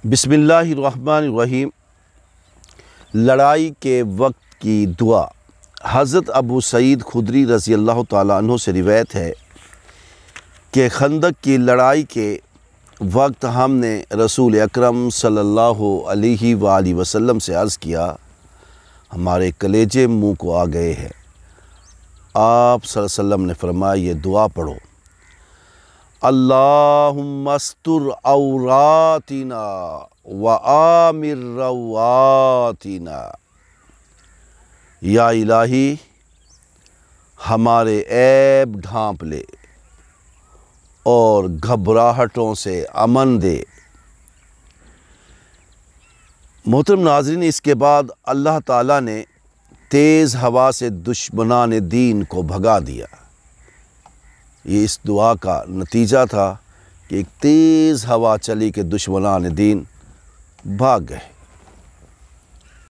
بسم اللہ الرحمن الرحیم۔ لڑائی کے وقت کی دعا۔ حضرت ابو سعید خدری رضی اللہ تعالیٰ عنہ سے روایت ہے کہ خندق کی لڑائی کے وقت ہم نے رسول اکرم صلی اللہ علیہ وآلہ وسلم سے عرض کیا، ہمارے کلیجے منہ کو آ گئے ہیں۔ آپ صلی اللہ علیہ وسلم نے فرمایا، یہ دعا پڑھو، اللہم استر عوراتنا وآمر رواتنا۔ یا الہی ہمارے عیب ڈھانپ لے اور گھبراہٹوں سے امن دے۔ محترم ناظرین، اس کے بعد اللہ تعالیٰ نے تیز ہوا سے دشمنان دین کو بھگا دیا۔ یہ اس دعا کا نتیجہ تھا کہ ایک تیز ہوا چلی کہ دشمنان دین بھاگ گئے۔